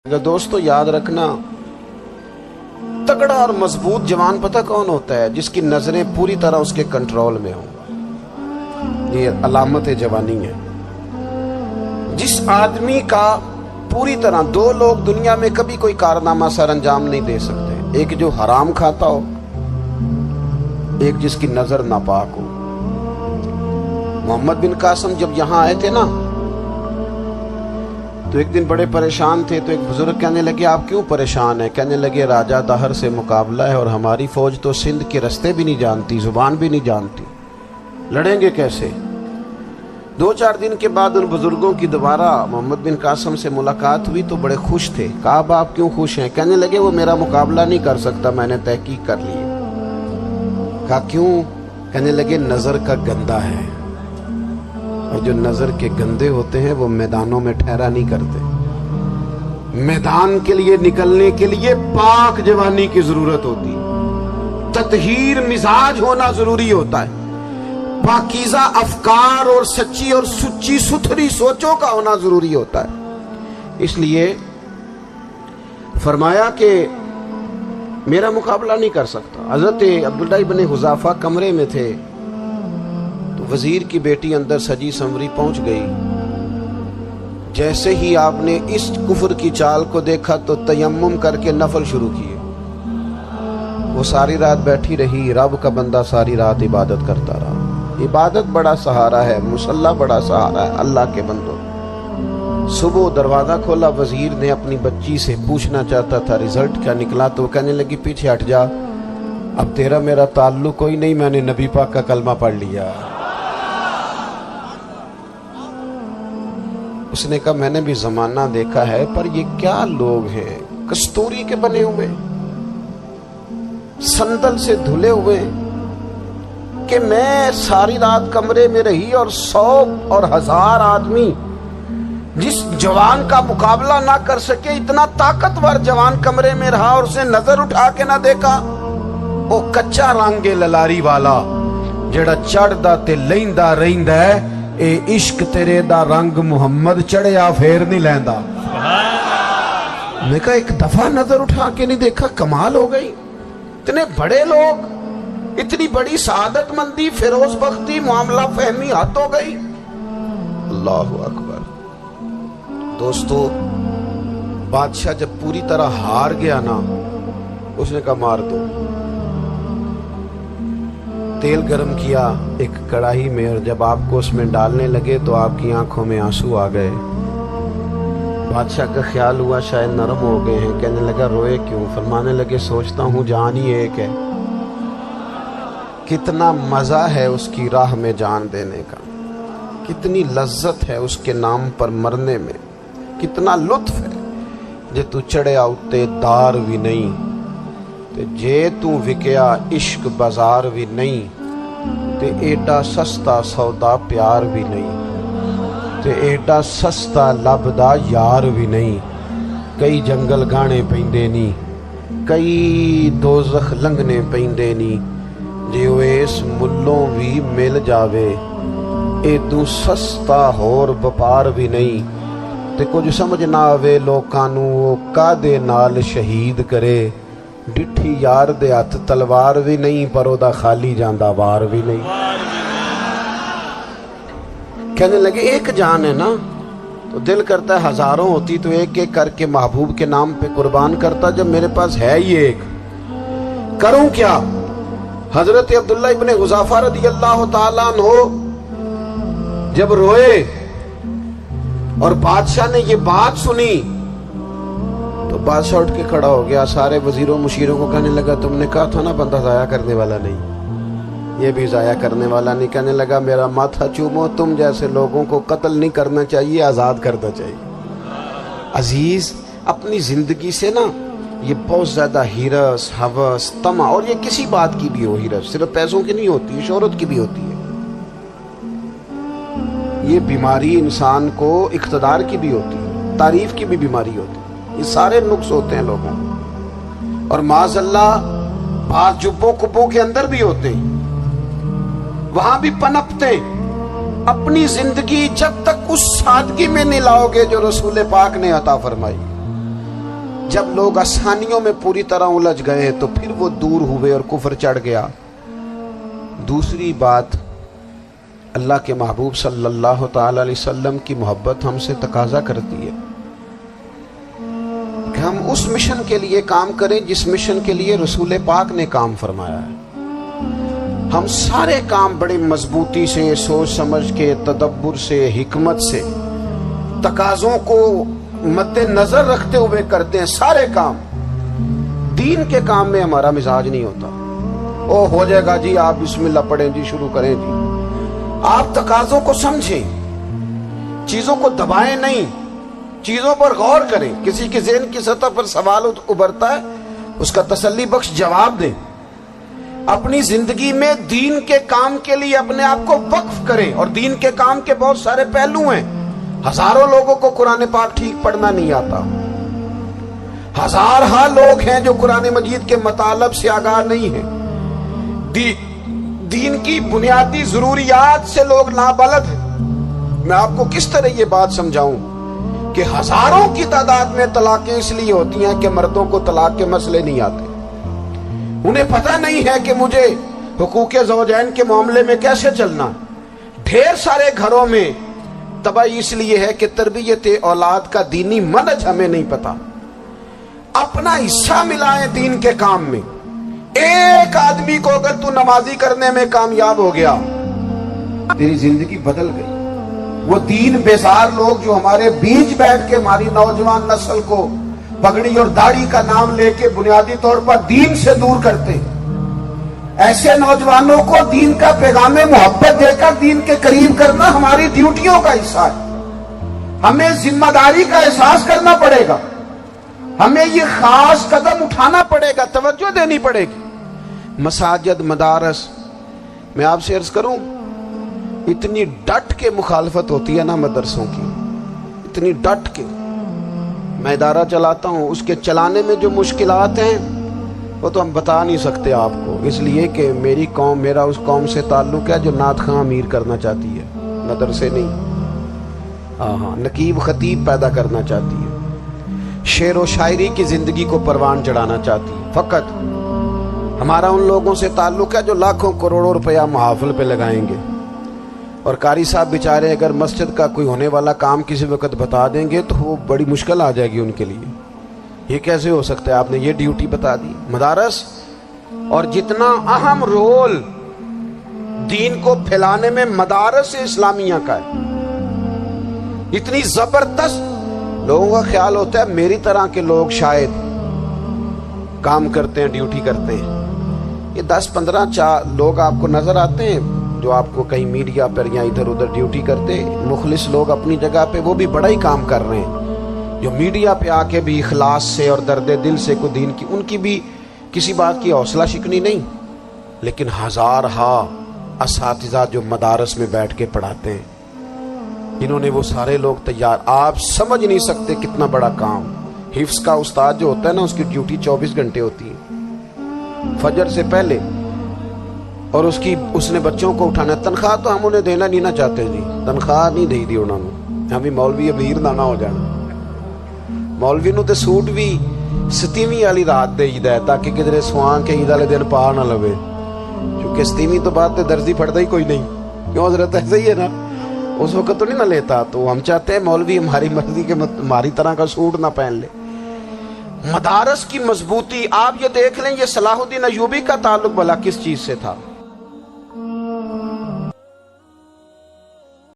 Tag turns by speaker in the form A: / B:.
A: दोस्तों याद रखना, तगड़ा और मजबूत जवान पता कौन होता है? जिसकी नजरें पूरी तरह उसके कंट्रोल में हो। ये अलामत जवानी है। जिस आदमी का पूरी तरह, दो लोग दुनिया में कभी कोई कारनामा सर अंजाम नहीं दे सकते, एक जो हराम खाता हो, एक जिसकी नजर नापाक हो। मोहम्मद बिन कासिम जब यहां आए थे ना, तो एक दिन बड़े परेशान थे। तो एक बुजुर्ग कहने लगे, आप क्यों परेशान हैं? कहने लगे, राजा दाहर से मुकाबला है और हमारी फौज तो सिंध के रास्ते भी नहीं जानती, जुबान भी नहीं जानती, लड़ेंगे कैसे? 2-4 दिन के बाद उन बुजुर्गों की दोबारा मोहम्मद बिन कासिम से मुलाकात हुई तो बड़े खुश थे। कहा, अब आप क्यों खुश हैं? कहने लगे, वो मेरा मुकाबला नहीं कर सकता, मैंने तहकीक कर ली है। कहा, क्यों? कहने लगे, नजर का गंदा है, और जो नजर के गंदे होते हैं वो मैदानों में ठहरा नहीं करते। मैदान के लिए निकलने के लिए पाक जवानी की जरूरत होती है, ततहीर मिजाज होना जरूरी होता है, पाकीज़ा अफकार और सच्ची और सुच्ची सुथरी सोचों का होना जरूरी होता है। इसलिए फरमाया कि मेरा मुकाबला नहीं कर सकता। हजरत अब्दुल्लाह इब्न हुज़ाफा कमरे में थे, वजीर की बेटी अंदर सजी संवरी पहुंच गई। जैसे ही आपने इस कुफर की चाल को देखा तो तयम्मुम करके नफल शुरू किए। वो सारी रात बैठी रही, रब का बंदा सारी रात इबादत करता रहा। इबादत बड़ा सहारा है, मुसल्ला बड़ा सहारा है अल्लाह के बंदों। सुबह दरवाजा खोला, वजीर ने अपनी बच्ची से पूछना चाहता था रिजल्ट क्या निकला, तो कहने लगी, पीछे हट जा, अब तेरा मेरा ताल्लुक कोई नहीं, मैंने नबी पाक का कलमा पढ़ लिया। उसने कहा, मैंने भी जमाना देखा है, पर ये क्या लोग हैं, कस्तूरी के बने हुए, संदल से धुले हुए, कि मैं सारी रात कमरे में रही और 100 और 1000 आदमी जिस जवान का मुकाबला ना कर सके, इतना ताकतवर जवान कमरे में रहा और उसने नजर उठा के ना देखा। वो कच्चा रंगे ललारी वाला जेड़ा चढ़दा ते लैंदा रहिंदा है, ए इश्क तेरे दा रंग मुहम्मद चढ़िया फेर नहीं लैंदा। मैं कहा, एक दफा नजर उठा के नहीं देखा, कमाल हो गई। इतने बड़े लोग, इतनी बड़ी सआदत मंदी, फिरोज बख्ती, मामला फहमी हद हो गई। अल्लाहु अकबर। दोस्तों, बादशाह जब पूरी तरह हार गया ना, उसने कहा, मार दो। तेल गरम किया एक कढ़ाई में, और जब आपको उसमें डालने लगे तो आपकी आंखों में आंसू आ गए। बादशाह का ख्याल हुआ शायद नरम हो गए हैं। कहने लगा, रोए क्यों? फरमाने लगे, सोचता हूं जान ही एक है, कितना मजा है उसकी राह में जान देने का, कितनी लज्जत है उसके नाम पर मरने में, कितना लुत्फ है। जे तू चढ़िया उत्ते दार भी नहीं, ते जे तू विकया इश्क बाजार भी नहीं, ते एडा सस्ता सौदा प्यार भी नहीं, ते एडा सस्ता लभदा यार भी नहीं। कई जंगल गाने पैंदे नी, कई दोज़ख लंघने पैंदे नी, जे ओ इस मुल्लों भी मिल जावे, एदू सस्ता होर व्यापार भी नहीं। ते कुछ समझ ना आवे लोकां नू ओ कादे नाल शहीद करे, डिठी यार दे हथ तलवार भी नहीं, पर ओदा खाली जांदा वार भी नहीं। कहने लगे, एक जान है ना, तो दिल करता है हजारों होती तो एक एक करके महबूब के नाम पे कुर्बान करता, जब मेरे पास है ही एक, करूं क्या? हजरत अब्दुल्ला इब्न हुज़ाफा रदियल्लाहु ताला अन्हु जब रोए और बादशाह ने ये बात सुनी, तो बादशाह उठ के खड़ा हो गया, सारे वजीरों मुशीरों को कहने लगा, तुमने कहा था ना बंदा जाया करने वाला नहीं, ये भी जाया करने वाला नहीं। कहने लगा, मेरा माथा चूमो, तुम जैसे लोगों को कत्ल नहीं करना चाहिए, आजाद करना चाहिए। अजीज, अपनी जिंदगी से ना ये बहुत ज्यादा हिरस, हवस, तमा, और ये किसी बात की भी हो, हिरस सिर्फ पैसों की नहीं होती है, शोहरत की भी होती है। ये बीमारी इंसान को इख्तदार की भी होती है, तारीफ की भी बीमारी होती है। ये सारे नुक्स होते हैं लोगों को, और माज़अल्लाह बाज जुब्बों कुब्बों के अंदर भी होते हैं, वहां भी पनपते। अपनी जिंदगी जब तक उस सादगी में नहीं लाओगे जो रसूल पाक ने अता फरमाई, جب لوگ آسانیوں میں پوری طرح الجھ گئے تو پھر وہ دور ہوئے اور کفر چڑھ گیا۔ دوسری بات، اللہ کے محبوب صلی اللہ تعالی علیہ وسلم کی محبت ہم سے تقاضا کرتی ہے کہ ہم اس مشن کے لیے کام کریں جس مشن کے لیے رسول پاک نے کام فرمایا ہے۔ ہم سارے کام بڑے مضبوطی سے، سوچ سمجھ کے، تدبر سے، حکمت سے، تقاضوں کو مد نظر رکھتے ہوئے کرتے ہیں سارے کام۔ دین کے کام میں ہمارا مزاج نہیں ہوتا، او ہو جائے گا جی، آپ بسم اللہ پڑھیں جی، شروع کریں جی۔ آپ تقاضوں کو سمجھیں، چیزوں کو دبائیں نہیں، چیزوں پر غور کریں۔ کسی کے ذہن کی سطح پر سوال ابھرتا ہے، اس کا تسلی بخش جواب دیں۔ اپنی زندگی میں دین کے کام کے لیے اپنے آپ کو وقف کریں، اور دین کے کام کے بہت سارے پہلو ہیں۔ ہزاروں لوگوں کو قرآن پاک ٹھیک پڑھنا نہیں آتا، ہزارہ لوگ ہیں جو قرآن مجید کے مطالب سے آگاہ نہیں ہیں، دین کی بنیادی ضروریات سے لوگ نابلد ہیں۔ میں آپ کو کس طرح یہ بات سمجھاؤں کہ ہزاروں کی تعداد میں طلاقیں اس لیے ہوتی ہیں کہ مردوں کو طلاق کے مسئلے نہیں آتے، انہیں پتہ نہیں ہے کہ مجھے حقوق زوجین کے معاملے میں کیسے چلنا۔ ڈھیر سارے گھروں میں تباہی اس لیے ہے کہ تربیت اولاد کا دینی منہج ہمیں نہیں پتا۔ اپنا حصہ ملائیں دین کے کام میں۔ ایک آدمی کو اگر تو نمازی کرنے میں کامیاب ہو گیا، تیری زندگی بدل گئی۔ وہ دین بیزار لوگ جو ہمارے بیچ بیٹھ کے ہماری نوجوان نسل کو پگڑی اور داڑھی کا نام لے کے بنیادی طور پر دین سے دور کرتے، ایسے نوجوانوں کو دین کا پیغام محبت دے کر دین کے قریب کرنا ہماری ڈیوٹیوں کا حصہ ہے۔ ہمیں ذمہ داری کا احساس کرنا پڑے گا، ہمیں یہ خاص قدم اٹھانا پڑے گا، توجہ دینی پڑے گی۔ مساجد، مدارس، میں آپ سے عرض کروں، اتنی ڈٹ کے مخالفت ہوتی ہے نا مدرسوں کی، اتنی ڈٹ کے۔ میں ادارہ چلاتا ہوں، اس کے چلانے میں جو مشکلات ہیں وہ تو ہم بتا نہیں سکتے آپ کو، اس لیے کہ میری قوم، میرا اس قوم سے تعلق ہے جو نعت خواں امیر کرنا چاہتی ہے، مدرسے نہیں، ہاں نقیب خطیب پیدا کرنا چاہتی ہے، شعر و شاعری کی زندگی کو پروان چڑھانا چاہتی ہے۔ فقط ہمارا ان لوگوں سے تعلق ہے جو لاکھوں کروڑوں روپیہ محافل پہ لگائیں گے، اور قاری صاحب بیچارے اگر مسجد کا کوئی ہونے والا کام کسی وقت بتا دیں گے تو وہ بڑی مشکل آ جائے گی ان کے لیے۔ یہ کیسے ہو سکتا ہے، آپ نے یہ ڈیوٹی بتا دی۔ مدارس اور جتنا اہم رول دین کو پھیلانے میں مدارس اسلامیہ کا ہے، اتنی زبردست، لوگوں کا خیال ہوتا ہے میری طرح کے لوگ شاید کام کرتے ہیں، ڈیوٹی کرتے ہیں۔ یہ 10-15 لوگ آپ کو نظر آتے ہیں جو آپ کو کہیں میڈیا پر یا ادھر ادھر ڈیوٹی کرتے، مخلص لوگ اپنی جگہ پہ، وہ بھی بڑا ہی کام کر رہے ہیں، جو میڈیا پہ آ کے بھی اخلاص سے اور درد دل سے کو دین کی، ان کی بھی کسی بات کی حوصلہ شکنی نہیں۔ لیکن ہزارہا اساتذہ جو مدارس میں بیٹھ کے پڑھاتے ہیں، جنہوں نے وہ سارے لوگ تیار، آپ سمجھ نہیں سکتے کتنا بڑا کام۔ حفظ کا استاد جو ہوتا ہے نا، اس کی ڈیوٹی 24 گھنٹے ہوتی ہے، فجر سے پہلے، اور اس نے بچوں کو اٹھانا۔ تنخواہ تو ہم انہیں دینا نہیں نہ چاہتے جی، تنخواہ نہیں دی انہوں نے، ہمیں مولوی امیر نہ ہو جانا۔ مولوی نو تے سوٹ بھی 27ویں والی رات دے ہے تاکہ کدھر سوان کے عید والے دن پا نہ لوے، کیونکہ 27ویں تو بعد تے درزی پھڑتا ہی کوئی نہیں، کیوں حضرت؟ ایسا ہی ہے نا، اس وقت تو نہیں نہ لیتا۔ تو ہم چاہتے ہیں مولوی ہماری مرضی کے ہماری طرح کا سوٹ نہ پہن لے۔ مدارس کی مضبوطی آپ یہ دیکھ لیں، یہ صلاح الدین ایوبی کا تعلق بھلا کس چیز سے تھا؟